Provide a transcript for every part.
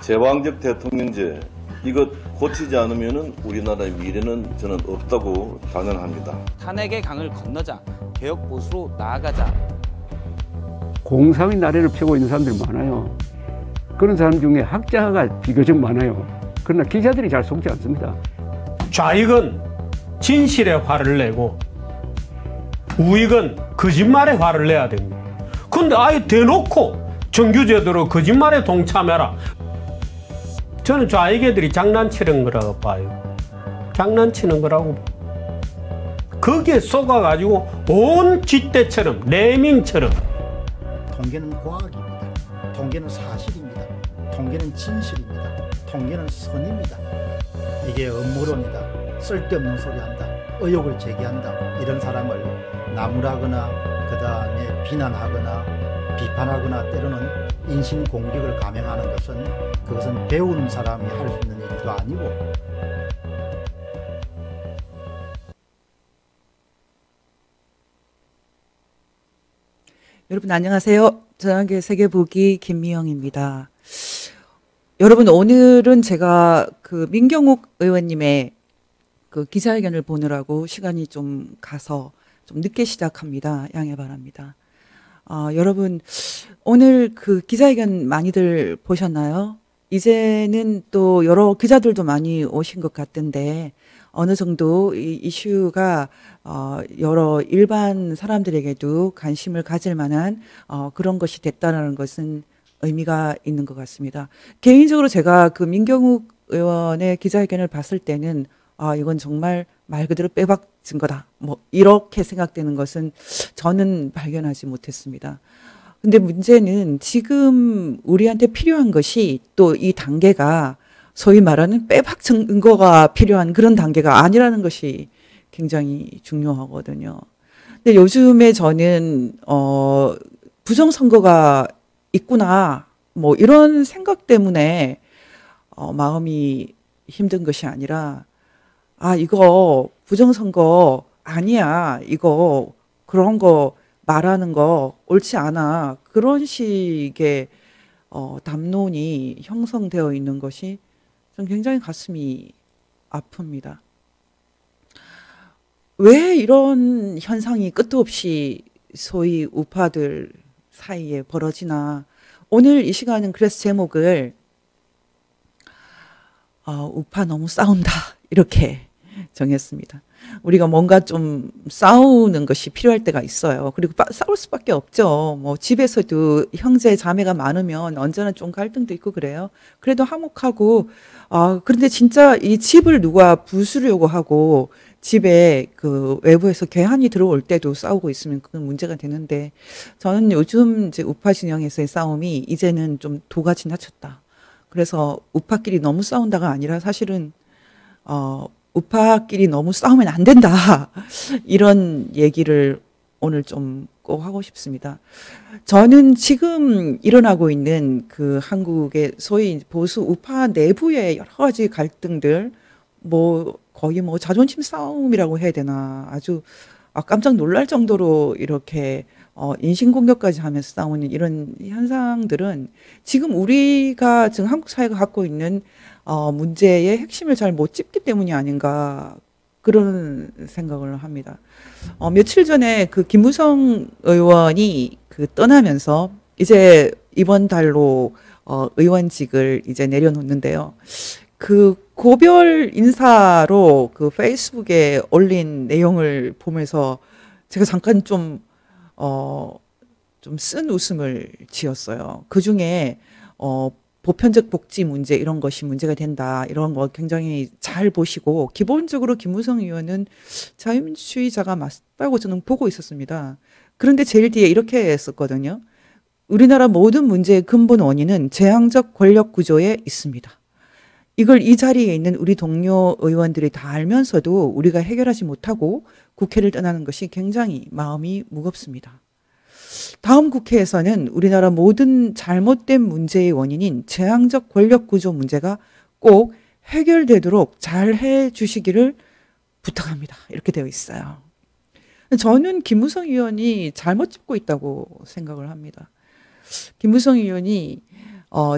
제왕적 대통령제 이것 고치지 않으면 우리나라의 미래는 저는 없다고 단언합니다. 탄핵의 강을 건너자, 개혁 보수로 나아가자. 공상의 나래를 펴고 있는 사람들이 많아요. 그런 사람 중에 학자가 비교적 많아요. 그러나 기자들이 잘 속지 않습니다. 좌익은 진실에 화를 내고 우익은 거짓말에 화를 내야 됩니다. 근데 아예 대놓고 정규제도로 거짓말에 동참해라. 저는 좌익 애들이 장난치는 거라고 봐요. 장난치는 거라고. 거기에 속아가지고 온 쥐떼처럼 레밍처럼. 통계는 과학입니다. 통계는 사실입니다. 통계는 진실입니다. 통계는 선입니다. 이게 음모론이다. 쓸데없는 소리 한다. 의혹을 제기한다. 이런 사람을 나무라거나 그 다음에 비난하거나 비판하거나 때로는 인신공격을 감행하는 것은 그것은 배운 사람이 할 수 있는 일도 아니고. 여러분 안녕하세요. 전환계 세계보기 김미영입니다. 여러분 오늘은 제가 그 민경욱 의원님의 그 기자회견을 보느라고 시간이 좀 가서 좀 늦게 시작합니다. 양해 바랍니다. 여러분 오늘 그 기자회견 많이들 보셨나요? 이제는 또 여러 기자들도 많이 오신 것 같던데 어느 정도 이 이슈가 여러 일반 사람들에게도 관심을 가질 만한 그런 것이 됐다는 것은 의미가 있는 것 같습니다. 개인적으로 제가 그 민경욱 의원의 기자회견을 봤을 때는 이건 정말 말 그대로 빼박 증거다. 뭐 이렇게 생각되는 것은 저는 발견하지 못했습니다. 근데 문제는 지금 우리한테 필요한 것이 또 이 단계가 소위 말하는 빼박 증거가 필요한 그런 단계가 아니라는 것이 굉장히 중요하거든요. 근데 요즘에 저는 부정선거가 있구나 뭐 이런 생각 때문에 마음이 힘든 것이 아니라 이거 부정선거 아니야. 이거 그런 거 말하는 거 옳지 않아. 그런 식의 담론이 형성되어 있는 것이 좀 굉장히 가슴이 아픕니다. 왜 이런 현상이 끝도 없이 소위 우파들 사이에 벌어지나. 오늘 이 시간은 그래서 제목을 우파 너무 싸운다 이렇게 정했습니다. 우리가 뭔가 좀 싸우는 것이 필요할 때가 있어요. 그리고 싸울 수밖에 없죠. 뭐 집에서도 형제 자매가 많으면 언제나 좀 갈등도 있고 그래요. 그래도 화목하고 그런데 진짜 이 집을 누가 부수려고 하고 집에 그 외부에서 괴한이 들어올 때도 싸우고 있으면 그건 문제가 되는데 저는 요즘 이제 우파 진영에서의 싸움이 이제는 좀 도가 지나쳤다. 그래서 우파끼리 너무 싸운다가 아니라 사실은 우파끼리 너무 싸우면 안 된다. 이런 얘기를 오늘 좀 꼭 하고 싶습니다. 저는 지금 일어나고 있는 그 한국의 소위 보수 우파 내부의 여러 가지 갈등들, 뭐 거의 뭐 자존심 싸움이라고 해야 되나, 아주 깜짝 놀랄 정도로 이렇게 인신공격까지 하면서 싸우는 이런 현상들은 지금 우리가 지금 한국 사회가 갖고 있는 문제의 핵심을 잘 못 짚기 때문이 아닌가 그런 생각을 합니다. 며칠 전에 그 김무성 의원이 그 떠나면서 이제 이번 달로 의원직을 이제 내려놓는데요. 그 고별 인사로 그 페이스북에 올린 내용을 보면서 제가 잠깐 좀 쓴 웃음을 지었어요. 그 중에 보편적 복지 문제 이런 것이 문제가 된다. 이런 거 굉장히 잘 보시고 기본적으로 김무성 의원은 자유민주주의자가 맞다고 저는 보고 있었습니다. 그런데 제일 뒤에 이렇게 썼거든요. 우리나라 모든 문제의 근본 원인은 재앙적 권력 구조에 있습니다. 이걸 이 자리에 있는 우리 동료 의원들이 다 알면서도 우리가 해결하지 못하고 국회를 떠나는 것이 굉장히 마음이 무겁습니다. 다음 국회에서는 우리나라 모든 잘못된 문제의 원인인 재앙적 권력 구조 문제가 꼭 해결되도록 잘 해주시기를 부탁합니다. 이렇게 되어 있어요. 저는 김무성 의원이 잘못 짚고 있다고 생각을 합니다. 김무성 의원이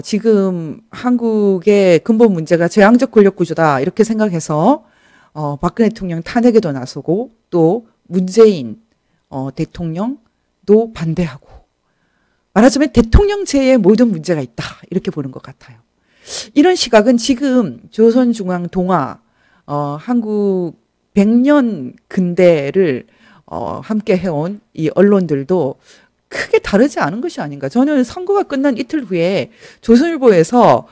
지금 한국의 근본 문제가 재앙적 권력 구조다 이렇게 생각해서 박근혜 대통령 탄핵에도 나서고 또 문재인 대통령도 반대하고 말하자면 대통령제에 모든 문제가 있다 이렇게 보는 것 같아요. 이런 시각은 지금 조선중앙동화 한국 100년 근대를 함께 해온 이 언론들도 크게 다르지 않은 것이 아닌가. 저는 선거가 끝난 이틀 후에 조선일보에서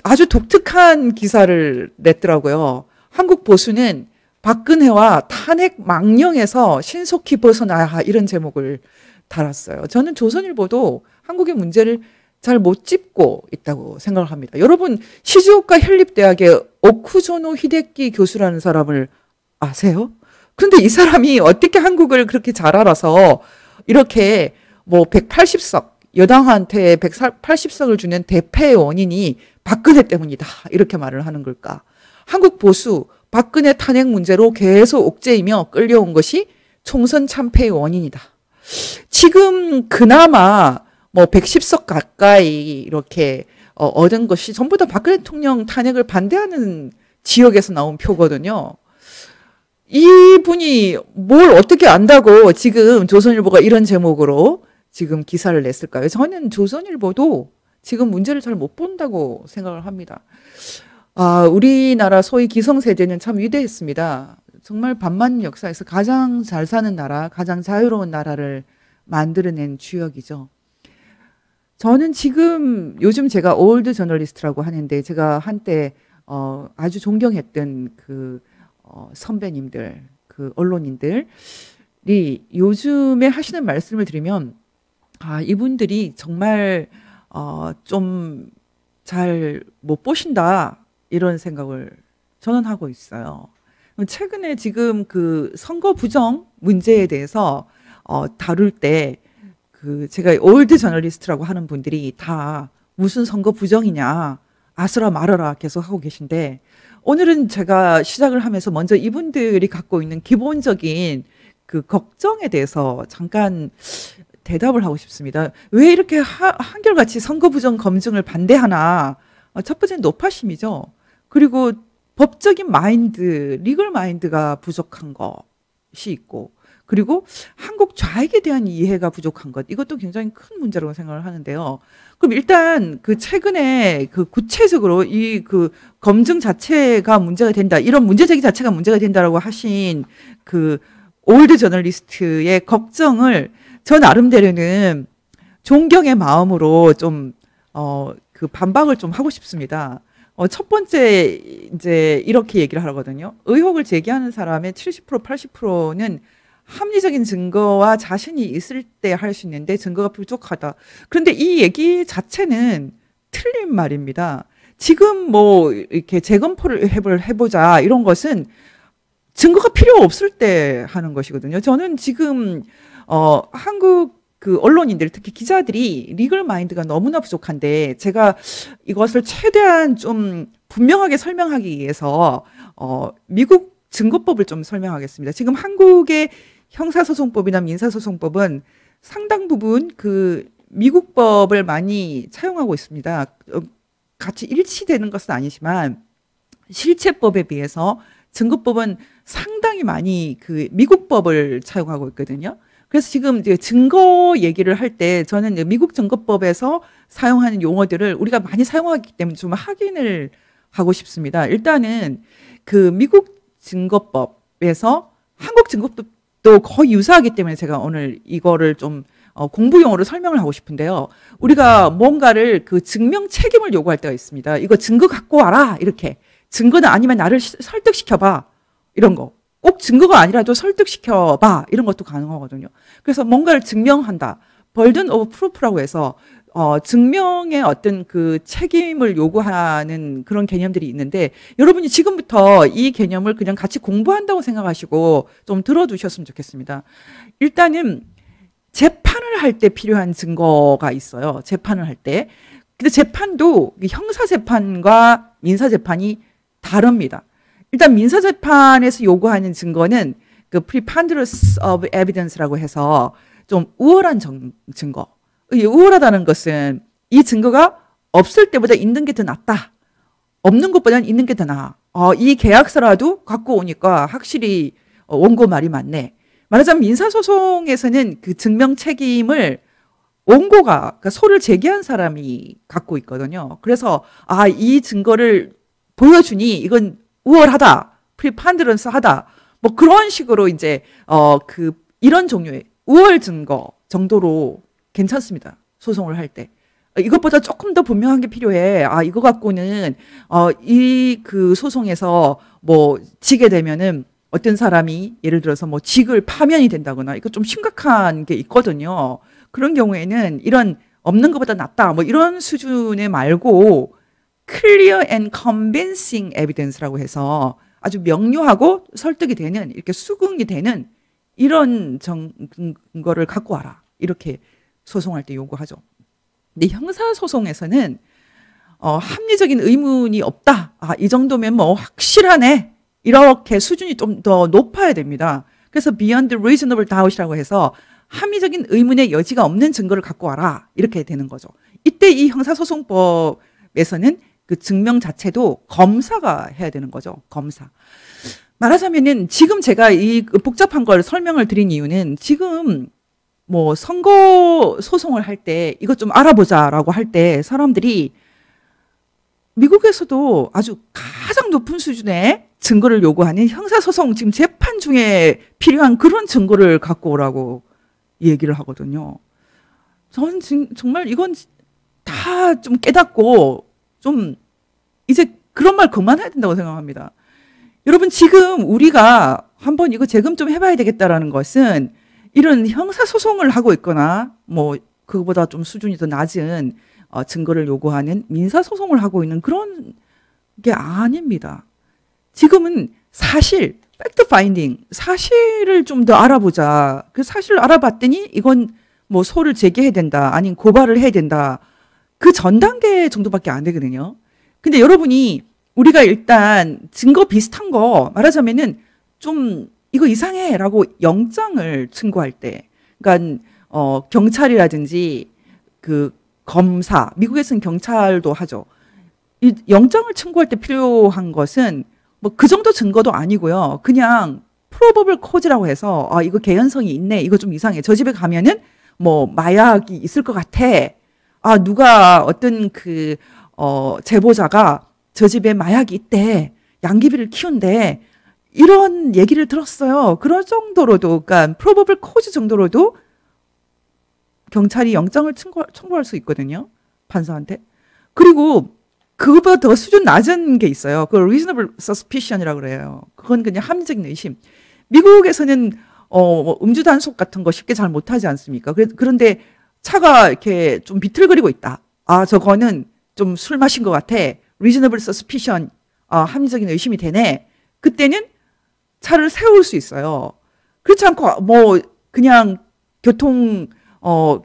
아주 독특한 기사를 냈더라고요. 한국 보수는 박근혜와 탄핵 망령에서 신속히 벗어나야 하 이런 제목을 달았어요. 저는 조선일보도 한국의 문제를 잘 못 짚고 있다고 생각을 합니다. 여러분 시즈오카 현립대학의 오쿠조노 히데키 교수라는 사람을 아세요? 그런데 이 사람이 어떻게 한국을 그렇게 잘 알아서 이렇게 뭐 180석 여당한테 180석을 주는 대패의 원인이 박근혜 때문이다 이렇게 말을 하는 걸까? 한국 보수 박근혜 탄핵 문제로 계속 옥죄이며 끌려온 것이 총선 참패의 원인이다. 지금 그나마 뭐 110석 가까이 이렇게 얻은 것이 전부 다 박근혜 대통령 탄핵을 반대하는 지역에서 나온 표거든요. 이분이 뭘 어떻게 안다고 지금 조선일보가 이런 제목으로 지금 기사를 냈을까요? 저는 조선일보도 지금 문제를 잘 못 본다고 생각을 합니다. 우리나라 소위 기성세대는 참 위대했습니다. 정말 반만 역사에서 가장 잘 사는 나라, 가장 자유로운 나라를 만들어낸 주역이죠. 저는 지금 요즘 제가 올드 저널리스트라고 하는데 제가 한때 아주 존경했던 그 선배님들, 그 언론인들이 요즘에 하시는 말씀을 들으면 이분들이 정말 좀 잘 못 보신다 이런 생각을 저는 하고 있어요. 최근에 지금 그 선거 부정 문제에 대해서 다룰 때 그 제가 올드 저널리스트라고 하는 분들이 다 무슨 선거 부정이냐 아스라 말아라 계속 하고 계신데 오늘은 제가 시작을 하면서 먼저 이분들이 갖고 있는 기본적인 그 걱정에 대해서 잠깐 대답을 하고 싶습니다. 왜 이렇게 한결같이 선거 부정 검증을 반대하나? 첫 번째는 노파심이죠. 그리고 법적인 마인드, 리걸 마인드가 부족한 것이 있고 그리고 한국 좌익에 대한 이해가 부족한 것 이것도 굉장히 큰 문제라고 생각을 하는데요. 그럼 일단 그 최근에 그 구체적으로 이 그 검증 자체가 문제가 된다 이런 문제제기 자체가 문제가 된다라고 하신 그 올드 저널리스트의 걱정을 저 나름대로는 존경의 마음으로 좀 그 반박을 좀 하고 싶습니다. 첫 번째 이제 이렇게 얘기를 하거든요. 의혹을 제기하는 사람의 70% 80%는 합리적인 증거와 자신이 있을 때 할 수 있는데 증거가 부족하다. 그런데 이 얘기 자체는 틀린 말입니다. 지금 뭐 이렇게 재검표를 해보자 이런 것은 증거가 필요 없을 때 하는 것이거든요. 저는 지금 한국 그 언론인들 특히 기자들이 리걸 마인드가 너무나 부족한데 제가 이것을 최대한 좀 분명하게 설명하기 위해서 미국 증거법을 좀 설명하겠습니다. 지금 한국의 형사소송법이나 민사소송법은 상당 부분 그 미국 법을 많이 차용하고 있습니다. 같이 일치되는 것은 아니지만 실체법에 비해서 증거법은 상당히 많이 그 미국 법을 차용하고 있거든요. 그래서 지금 이제 증거 얘기를 할 때 저는 미국 증거법에서 사용하는 용어들을 우리가 많이 사용하기 때문에 좀 확인을 하고 싶습니다. 일단은 그 미국 증거법에서 한국 증거법도 거의 유사하기 때문에 제가 오늘 이거를 좀 공부용어로 설명을 하고 싶은데요. 우리가 뭔가를 그 증명 책임을 요구할 때가 있습니다. 이거 증거 갖고 와라 이렇게. 증거는 아니면 나를 설득시켜봐 이런 거. 꼭 증거가 아니라도 설득시켜봐 이런 것도 가능하거든요. 그래서 뭔가를 증명한다. burden of proof라고 해서 증명의 어떤 그 책임을 요구하는 그런 개념들이 있는데 여러분이 지금부터 이 개념을 그냥 같이 공부한다고 생각하시고 좀 들어두셨으면 좋겠습니다. 일단은 재판을 할 때 필요한 증거가 있어요. 재판을 할 때. 근데 재판도 형사재판과 민사재판이 다릅니다. 일단 민사재판에서 요구하는 증거는 그 preponderance of evidence라고 해서 좀 우월한 증거. 우월하다는 것은 이 증거가 없을 때보다 있는 게 더 낫다. 없는 것보다는 있는 게 더 나아. 이 계약서라도 갖고 오니까 확실히 원고 말이 맞네. 말하자면 민사소송에서는 그 증명 책임을 원고가, 그러니까 소를 제기한 사람이 갖고 있거든요. 그래서 이 증거를 보여주니 이건 우월하다, 프리판드런스하다, 뭐 그런 식으로 이제 이런 종류의 우월 증거 정도로 괜찮습니다. 소송을 할 때. 이것보다 조금 더 분명한 게 필요해. 이거 갖고는 이 그 소송에서 뭐 지게 되면은 어떤 사람이 예를 들어서 뭐 직을 파면이 된다거나 이거 좀 심각한 게 있거든요. 그런 경우에는 이런 없는 것보다 낫다 뭐 이런 수준의 말고 clear and convincing evidence라고 해서 아주 명료하고 설득이 되는 이렇게 수긍이 되는 이런 증거를 갖고 와라. 이렇게 소송할 때 요구하죠. 근데 형사소송에서는 합리적인 의문이 없다. 이 정도면 뭐 확실하네. 이렇게 수준이 좀 더 높아야 됩니다. 그래서 beyond reasonable doubt이라고 해서 합리적인 의문의 여지가 없는 증거를 갖고 와라. 이렇게 되는 거죠. 이때 이 형사소송법에서는 그 증명 자체도 검사가 해야 되는 거죠. 검사. 말하자면은 지금 제가 이 복잡한 걸 설명을 드린 이유는 지금 뭐 선거 소송을 할 때 이것 좀 알아보자라고 할 때 사람들이 미국에서도 아주 가장 높은 수준의 증거를 요구하는 형사소송 지금 재판 중에 필요한 그런 증거를 갖고 오라고 얘기를 하거든요. 저는 정말 이건 다 좀 깨닫고 좀 이제 그런 말 그만해야 된다고 생각합니다. 여러분 지금 우리가 한번 이거 재검 좀 해봐야 되겠다라는 것은 이런 형사소송을 하고 있거나 뭐 그거보다 좀 수준이 더 낮은 증거를 요구하는 민사소송을 하고 있는 그런 게 아닙니다. 지금은 사실, 팩트 파인딩, 사실을 좀 더 알아보자. 그 사실을 알아봤더니 이건 뭐 소를 제기해야 된다. 아니면 고발을 해야 된다. 그 전 단계 정도밖에 안 되거든요. 근데 여러분이 우리가 일단 증거 비슷한 거 말하자면은 좀 이거 이상해 라고 영장을 청구할 때, 그러니까 경찰이라든지 그 검사, 미국에서는 경찰도 하죠. 이 영장을 청구할 때 필요한 것은 뭐 그 정도 증거도 아니고요. 그냥 probable cause라고 해서 이거 개연성이 있네. 이거 좀 이상해. 저 집에 가면은 뭐 마약이 있을 것 같아. 누가 어떤 그 제보자가 저 집에 마약이 있대. 양귀비를 키운대. 이런 얘기를 들었어요. 그런 정도로도, 그러니까 probable cause 정도로도 경찰이 영장을 청구할 수 있거든요. 판사한테. 그리고 그거보다 더 수준 낮은 게 있어요. 그걸 reasonable suspicion이라고 그래요. 그건 그냥 합리적인 의심. 미국에서는 음주 단속 같은 거 쉽게 잘 못하지 않습니까? 그런데 차가 이렇게 좀 비틀거리고 있다. 저거는 좀 술 마신 것 같아. reasonable suspicion, 합리적인 의심이 되네. 그때는 차를 세울 수 있어요. 그렇지 않고 뭐 그냥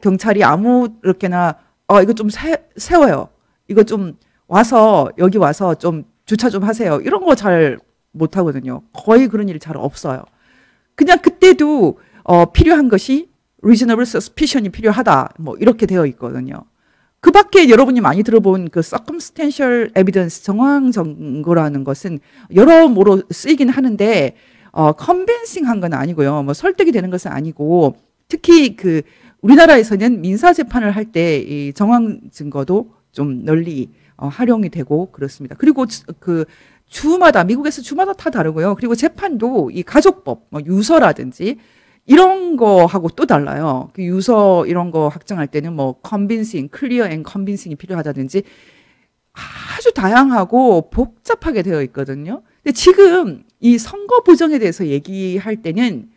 경찰이 아무렇게나 이거 좀 세워요. 이거 좀 와서 여기 와서 좀 주차 좀 하세요. 이런 거 잘 못하거든요. 거의 그런 일이 잘 없어요. 그냥 그때도 필요한 것이 reasonable suspicion이 필요하다. 뭐 이렇게 되어 있거든요. 그 밖에 여러분이 많이 들어본 그 circumstantial evidence, 정황 증거라는 것은 여러모로 쓰이긴 하는데 convincing 한 건 아니고요. 뭐 설득이 되는 것은 아니고, 특히 그 우리나라에서는 민사 재판을 할 때 이 정황 증거도 좀 널리 활용이 되고 그렇습니다. 그리고 그 주마다, 미국에서 주마다 다 다르고요. 그리고 재판도 이 가족법, 뭐 유서라든지 이런 거하고 또 달라요. 그 유서 이런 거 확정할 때는 뭐 convincing, clear and convincing이 필요하다든지 아주 다양하고 복잡하게 되어 있거든요. 근데 지금 이 선거 부정에 대해서 얘기할 때는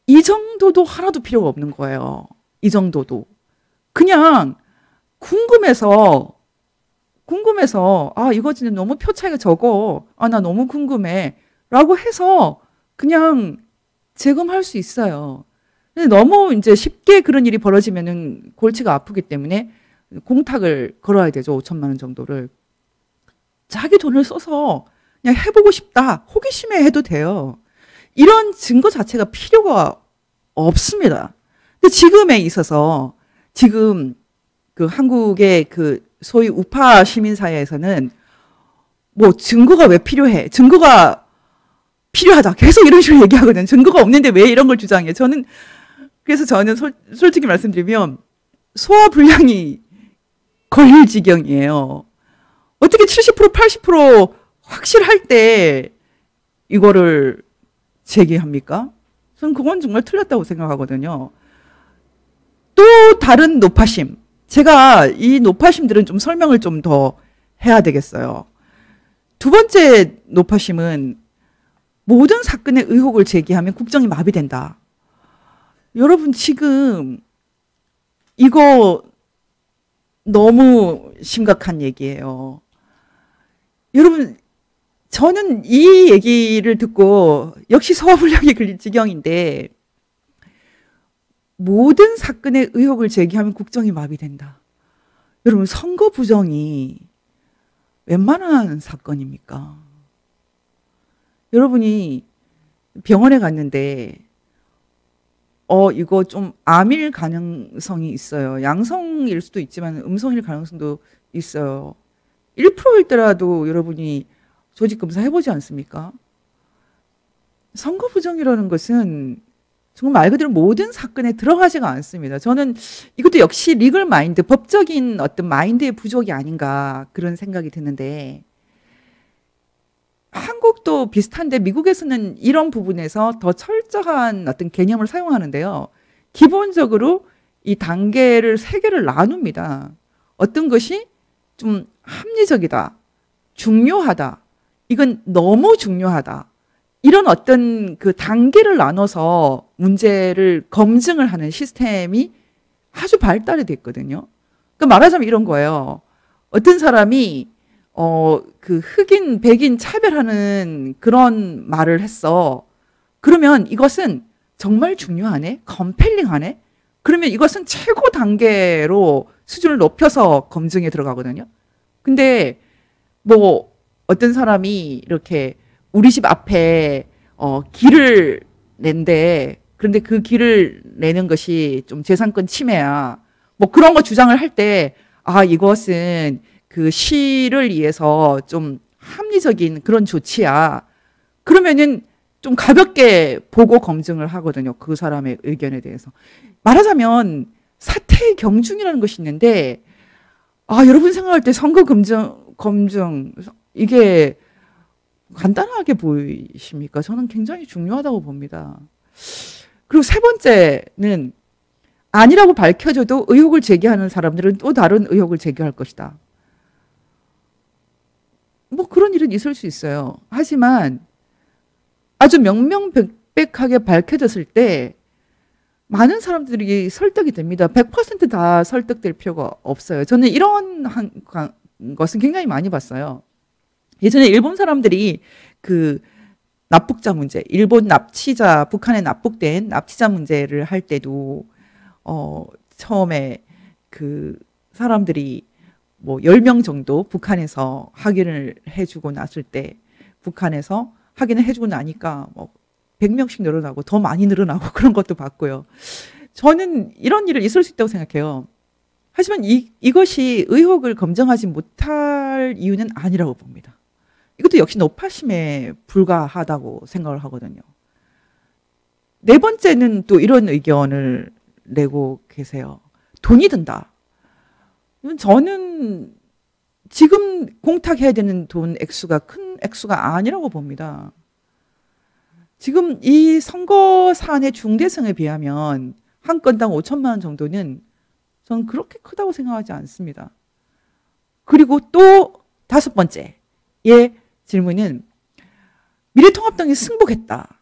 이 정도도 하나도 필요가 없는 거예요. 이 정도도. 그냥 궁금해서 이거 진짜 너무 표 차이가 적어. 나 너무 궁금해. 라고 해서 그냥 재검할 수 있어요. 근데 너무 이제 쉽게 그런 일이 벌어지면은 골치가 아프기 때문에 공탁을 걸어야 되죠. 5천만 원 정도를. 자기 돈을 써서 그냥 해보고 싶다. 호기심에 해도 돼요. 이런 증거 자체가 필요가 없습니다. 근데 지금에 있어서 지금 그 한국의 그 소위 우파 시민사회에서는 뭐 증거가 왜 필요해? 증거가 필요하다. 계속 이런 식으로 얘기하거든요. 증거가 없는데 왜 이런 걸 주장해? 그래서 저는 솔직히 말씀드리면 소화불량이 걸릴 지경이에요. 어떻게 70% 80% 확실할 때 이거를 제기합니까? 저는 그건 정말 틀렸다고 생각하거든요. 또 다른 노파심. 제가 이 노파심들은 좀 설명을 좀 더 해야 되겠어요. 두 번째 노파심은 모든 사건의 의혹을 제기하면 국정이 마비된다. 여러분 지금 이거 너무 심각한 얘기예요. 여러분 저는 이 얘기를 듣고 역시 소화불량이 걸릴 지경인데 모든 사건의 의혹을 제기하면 국정이 마비된다. 여러분 선거 부정이 웬만한 사건입니까? 여러분이 병원에 갔는데 이거 좀 암일 가능성이 있어요. 양성일 수도 있지만 음성일 가능성도 있어요. 1%일 때라도 여러분이 조직검사 해보지 않습니까? 선거 부정이라는 것은 정말 말 그대로 모든 사건에 들어가지가 않습니다. 저는 이것도 역시 리걸 마인드, 법적인 어떤 마인드의 부족이 아닌가 그런 생각이 드는데 한국도 비슷한데 미국에서는 이런 부분에서 더 철저한 어떤 개념을 사용하는데요. 기본적으로 이 단계를 세 개를 나눕니다. 어떤 것이 좀 합리적이다, 중요하다, 이건 너무 중요하다. 이런 어떤 그 단계를 나눠서 문제를 검증을 하는 시스템이 아주 발달이 됐거든요. 그러니까 말하자면 이런 거예요. 어떤 사람이 그 흑인, 백인 차별하는 그런 말을 했어. 그러면 이것은 정말 중요하네? 컴펠링하네? 그러면 이것은 최고 단계로 수준을 높여서 검증에 들어가거든요. 근데 뭐 어떤 사람이 이렇게 우리 집 앞에 길을 낸대. 그런데 그 길을 내는 것이 좀 재산권 침해야. 뭐 그런 거 주장을 할 때 이것은 그 시를 위해서 좀 합리적인 그런 조치야. 그러면은 좀 가볍게 보고 검증을 하거든요. 그 사람의 의견에 대해서. 말하자면 사태의 경중이라는 것이 있는데 여러분 생각할 때 선거 검증 이게 간단하게 보이십니까? 저는 굉장히 중요하다고 봅니다. 그리고 세 번째는 아니라고 밝혀져도 의혹을 제기하는 사람들은 또 다른 의혹을 제기할 것이다. 뭐 그런 일은 있을 수 있어요. 하지만 아주 명명백백하게 밝혀졌을 때 많은 사람들이 설득이 됩니다. 100% 다 설득될 필요가 없어요. 저는 이런 것은 굉장히 많이 봤어요. 예전에 일본 사람들이 그 납북자 문제, 일본 납치자, 북한에 납북된 납치자 문제를 할 때도 처음에 그 사람들이 뭐 10명 정도 북한에서 확인을 해주고 났을 때 북한에서 확인을 해주고 나니까 뭐 100명씩 늘어나고 더 많이 늘어나고 그런 것도 봤고요. 저는 이런 일이 있을 수 있다고 생각해요. 하지만 이것이 의혹을 검증하지 못할 이유는 아니라고 봅니다. 이것도 역시 노파심에 불과하다고 생각을 하거든요. 네 번째는 또 이런 의견을 내고 계세요. 돈이 든다. 저는 지금 공탁해야 되는 돈 액수가 큰 액수가 아니라고 봅니다. 지금 이 선거 사안의 중대성에 비하면 한 건당 5천만 원 정도는 저는 그렇게 크다고 생각하지 않습니다. 그리고 또 다섯 번째의 질문은 미래통합당이 승복했다.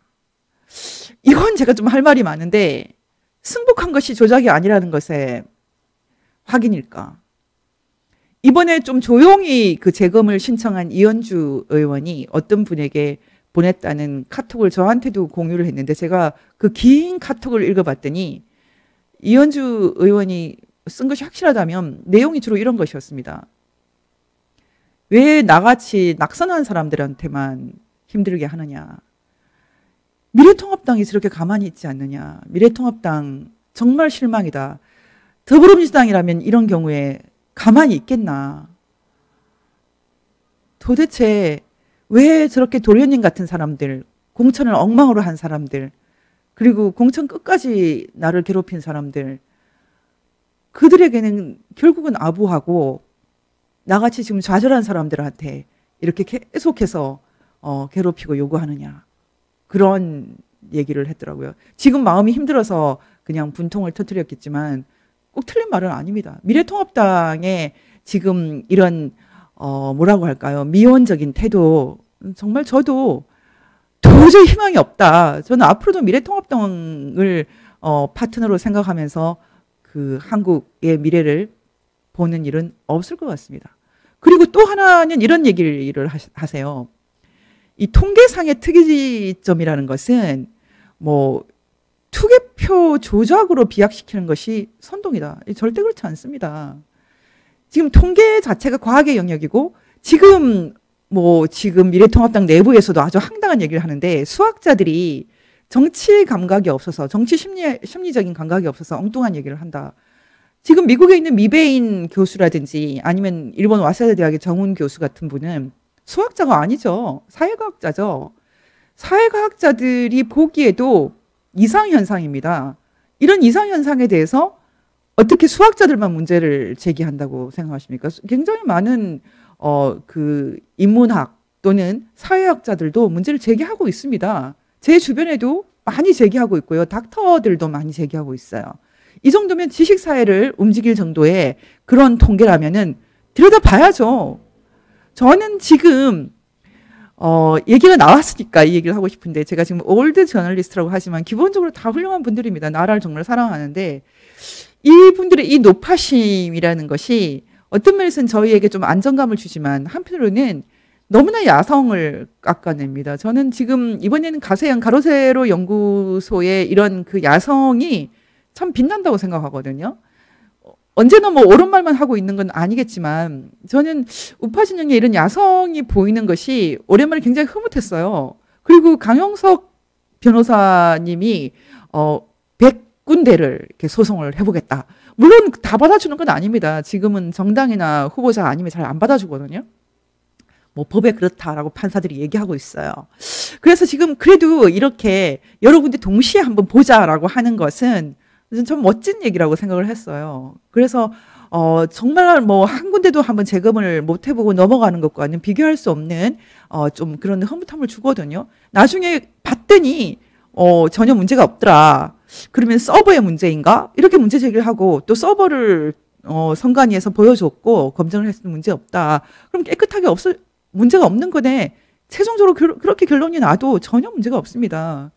이건 제가 좀 할 말이 많은데 승복한 것이 조작이 아니라는 것의 확인일까? 이번에 좀 조용히 그 재검을 신청한 이현주 의원이 어떤 분에게 보냈다는 카톡을 저한테도 공유를 했는데 제가 그 긴 카톡을 읽어봤더니 이현주 의원이 쓴 것이 확실하다면 내용이 주로 이런 것이었습니다. 왜 나같이 낙선한 사람들한테만 힘들게 하느냐. 미래통합당이 저렇게 가만히 있지 않느냐. 미래통합당 정말 실망이다. 더불어민주당이라면 이런 경우에 가만히 있겠나. 도대체 왜 저렇게 도련님 같은 사람들, 공천을 엉망으로 한 사람들, 그리고 공천 끝까지 나를 괴롭힌 사람들, 그들에게는 결국은 아부하고 나같이 지금 좌절한 사람들한테 이렇게 계속해서 괴롭히고 요구하느냐. 그런 얘기를 했더라고요. 지금 마음이 힘들어서 그냥 분통을 터뜨렸겠지만 꼭 틀린 말은 아닙니다. 미래통합당의 지금 이런 뭐라고 할까요? 미온적인 태도, 정말 저도 도저히 희망이 없다. 저는 앞으로도 미래통합당을 파트너로 생각하면서 그 한국의 미래를 보는 일은 없을 것 같습니다. 그리고 또 하나는 이런 얘기를 하세요. 이 통계상의 특이점이라는 것은 뭐 투개표 조작으로 비약시키는 것이 선동이다. 절대 그렇지 않습니다. 지금 통계 자체가 과학의 영역이고 지금 미래통합당 내부에서도 아주 황당한 얘기를 하는데 수학자들이 정치 감각이 없어서 정치 심리적인 감각이 없어서 엉뚱한 얘기를 한다. 지금 미국에 있는 미베인 교수라든지 아니면 일본 와세다 대학의 정훈 교수 같은 분은 수학자가 아니죠. 사회과학자죠. 사회과학자들이 보기에도 이상현상입니다. 이런 이상현상에 대해서 어떻게 수학자들만 문제를 제기한다고 생각하십니까? 굉장히 많은 그 인문학 또는 사회학자들도 문제를 제기하고 있습니다. 제 주변에도 많이 제기하고 있고요. 닥터들도 많이 제기하고 있어요. 이 정도면 지식사회를 움직일 정도의 그런 통계라면은 들여다봐야죠. 저는 지금 얘기가 나왔으니까 이 얘기를 하고 싶은데 제가 지금 올드 저널리스트라고 하지만 기본적으로 다 훌륭한 분들입니다. 나라를 정말 사랑하는데 이분들의 이 노파심이라는 것이 어떤 면에서는 저희에게 좀 안정감을 주지만 한편으로는 너무나 야성을 깎아냅니다. 저는 지금 이번에는 가로세로 연구소의 이런 그 야성이 참 빛난다고 생각하거든요. 언제나 뭐 옳은 말만 하고 있는 건 아니겠지만 저는 우파 진영의 이런 야성이 보이는 것이 오랜만에 굉장히 흐뭇했어요. 그리고 강용석 변호사님이 100군데를 이렇게 소송을 해보겠다. 물론 다 받아주는 건 아닙니다. 지금은 정당이나 후보자 아니면 잘 안 받아주거든요. 뭐 법에 그렇다라고 판사들이 얘기하고 있어요. 그래서 지금 그래도 이렇게 여러 군데 동시에 한번 보자라고 하는 것은 좀 멋진 얘기라고 생각을 했어요. 그래서 정말 뭐 한 군데도 한번 재검을 못 해보고 넘어가는 것과는 비교할 수 없는 좀 그런 흐뭇함을 주거든요. 나중에 봤더니 전혀 문제가 없더라. 그러면 서버의 문제인가? 이렇게 문제 제기를 하고 또 서버를 선관위에서 보여줬고 검증을 했을 때 문제 없다. 그럼 깨끗하게 문제가 없는 거네. 최종적으로 그렇게 결론이 나도 전혀 문제가 없습니다.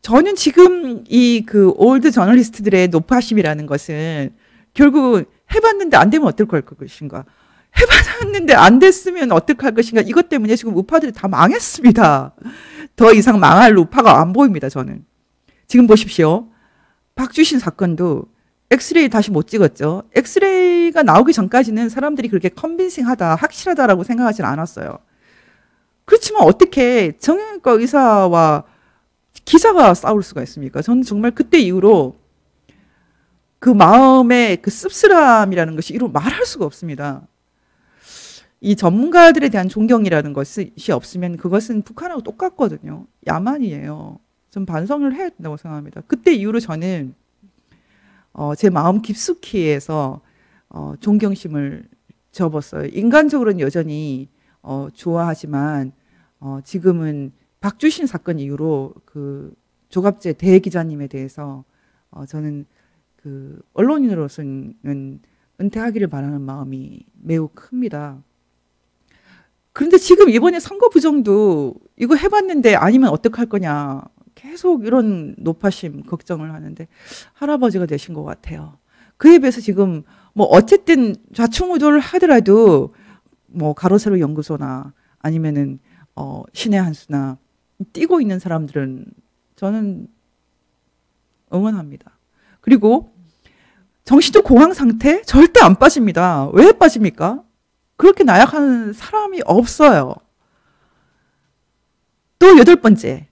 저는 지금 이 그 올드 저널리스트들의 노파심이라는 것은 결국 해봤는데 안 되면 어떨 것인가? 해봤는데 안 됐으면 어떡할 것인가? 이것 때문에 지금 우파들이 다 망했습니다. 더 이상 망할 우파가 안 보입니다, 저는. 지금 보십시오. 박주신 사건도 엑스레이 다시 못 찍었죠. 엑스레이가 나오기 전까지는 사람들이 그렇게 컨빈싱하다, 확실하다라고 생각하진 않았어요. 그렇지만 어떻게 정형외과 의사와 기자가 싸울 수가 있습니까? 저는 정말 그때 이후로 그 마음의 그 씁쓸함이라는 것이 이루 말할 수가 없습니다. 이 전문가들에 대한 존경이라는 것이 없으면 그것은 북한하고 똑같거든요. 야만이에요. 좀 반성을 해야 된다고 생각합니다. 그때 이후로 저는 제 마음 깊숙이에서 존경심을 접었어요. 인간적으로는 여전히 좋아하지만 지금은 박주신 사건 이후로 그 조갑재 대기자님에 대해서 저는 그 언론인으로서는 은퇴하기를 바라는 마음이 매우 큽니다. 그런데 지금 이번에 선거 부정도 이거 해봤는데 아니면 어떡할 거냐 계속 이런 노파심 걱정을 하는데 할아버지가 되신 것 같아요. 그에 비해서 지금 뭐 어쨌든 좌충우돌을 하더라도 뭐 가로세로 연구소나 아니면은 신의 한수나 뛰고 있는 사람들은 저는 응원합니다. 그리고 정신적 공황 상태 절대 안 빠집니다. 왜 빠집니까? 그렇게 나약한 사람이 없어요. 또 8번째,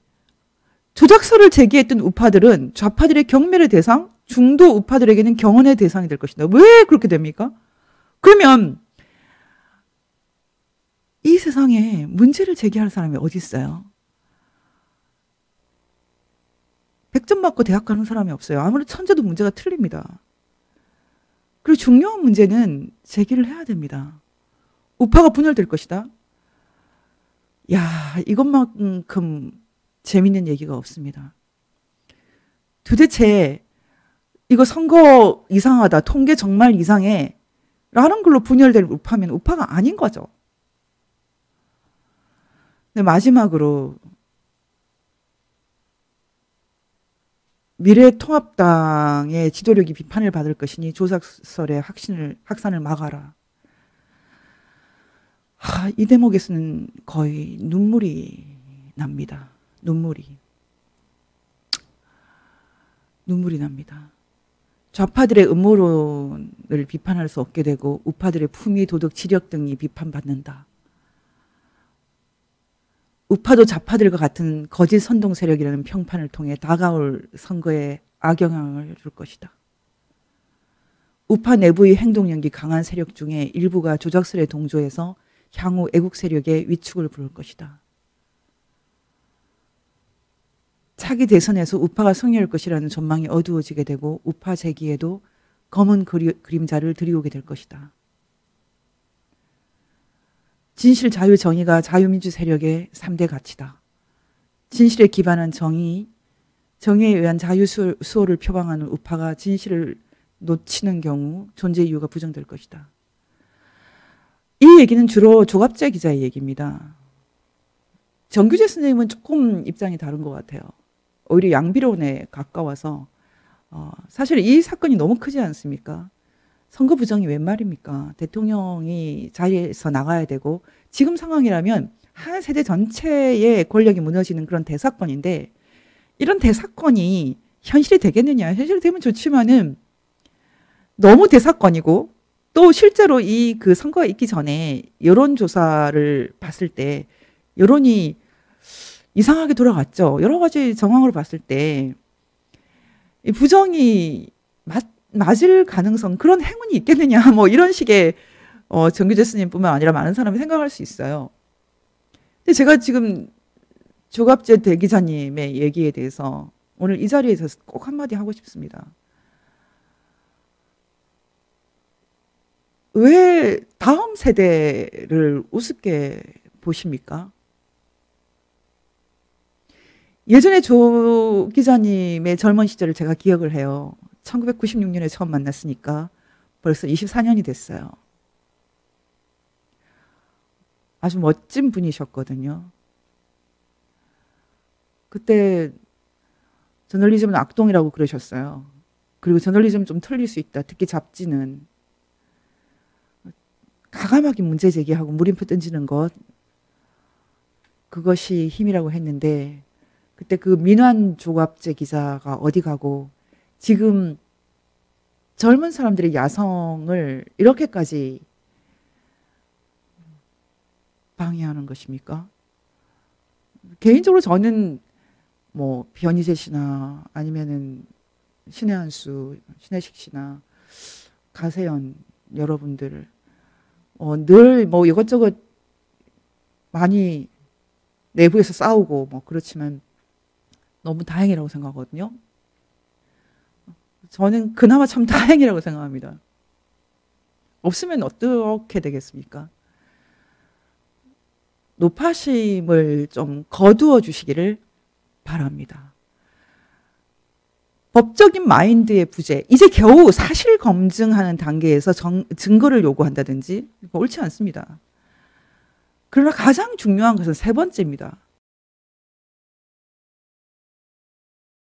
조작설을 제기했던 우파들은 좌파들의 경멸의 대상 중도 우파들에게는 경원의 대상이 될 것이다. 왜 그렇게 됩니까? 그러면 이 세상에 문제를 제기할 사람이 어디 있어요? 100점 맞고 대학 가는 사람이 없어요. 아무리 천재도 문제가 틀립니다. 그리고 중요한 문제는 제기를 해야 됩니다. 우파가 분열될 것이다. 야, 이것만큼 재밌는 얘기가 없습니다. 도대체 이거 선거 이상하다, 통계 정말 이상해 라는 걸로 분열될 우파면 우파가 아닌 거죠. 근데 마지막으로 미래통합당의 지도력이 비판을 받을 것이니 조작설의 확산을 막아라. 이 대목에서는 거의 눈물이 납니다. 눈물이 납니다. 좌파들의 음모론을 비판할 수 없게 되고 우파들의 품위, 도덕, 지력 등이 비판받는다. 우파도 좌파들과 같은 거짓 선동 세력이라는 평판을 통해 다가올 선거에 악영향을 줄 것이다. 우파 내부의 행동력이 강한 세력 중에 일부가 조작설에 동조해서 향후 애국 세력의 위축을 부를 것이다. 차기 대선에서 우파가 승리할 것이라는 전망이 어두워지게 되고 우파 재기에도 검은 그림자를 들이오게 될 것이다. 진실, 자유, 정의가 자유민주 세력의 3대 가치다. 진실에 기반한 정의에 의한 자유 수호를 표방하는 우파가 진실을 놓치는 경우 존재 이유가 부정될 것이다. 이 얘기는 주로 조갑재 기자의 얘기입니다. 정규재 선생님은 조금 입장이 다른 것 같아요. 오히려 양비론에 가까워서 사실 이 사건이 너무 크지 않습니까? 선거 부정이 웬 말입니까? 대통령이 자리에서 나가야 되고 지금 상황이라면 한 세대 전체의 권력이 무너지는 그런 대사건인데 이런 대사건이 현실이 되겠느냐? 현실이 되면 좋지만은 너무 대사건이고 또 실제로 이 그 선거가 있기 전에 여론조사를 봤을 때 여론이 이상하게 돌아갔죠. 여러 가지 정황으로 봤을 때 이 부정이 맞을 가능성, 그런 행운이 있겠느냐, 뭐 이런 식의 정규재 스님뿐만 아니라 많은 사람이 생각할 수 있어요. 근데 제가 지금 조갑재 대기자님의 얘기에 대해서 오늘 이 자리에서 꼭 한마디 하고 싶습니다. 왜 다음 세대를 우습게 보십니까? 예전에 조 기자님의 젊은 시절을 제가 기억을 해요. 1996년에 처음 만났으니까 벌써 24년이 됐어요. 아주 멋진 분이셨거든요. 그때 저널리즘은 악동이라고 그러셨어요. 그리고 저널리즘은 좀 틀릴 수 있다. 특히 잡지는. 가감하게 문제 제기하고 물음표 던지는 것, 그것이 힘이라고 했는데 그때 그 민환 조갑재 기자가 어디 가고 지금 젊은 사람들의 야성을 이렇게까지 방해하는 것입니까? 개인적으로 저는 뭐 변희재 씨나 아니면은 신의 한수, 신혜식 씨나 가세연 여러분들 늘 뭐 이것저것 많이 내부에서 싸우고 뭐 그렇지만 너무 다행이라고 생각하거든요. 저는 그나마 참 다행이라고 생각합니다. 없으면 어떻게 되겠습니까? 노파심을 좀 거두어 주시기를 바랍니다. 법적인 마인드의 부재, 이제 겨우 사실 검증하는 단계에서 증거를 요구한다든지 옳지 않습니다. 그러나 가장 중요한 것은 세 번째입니다.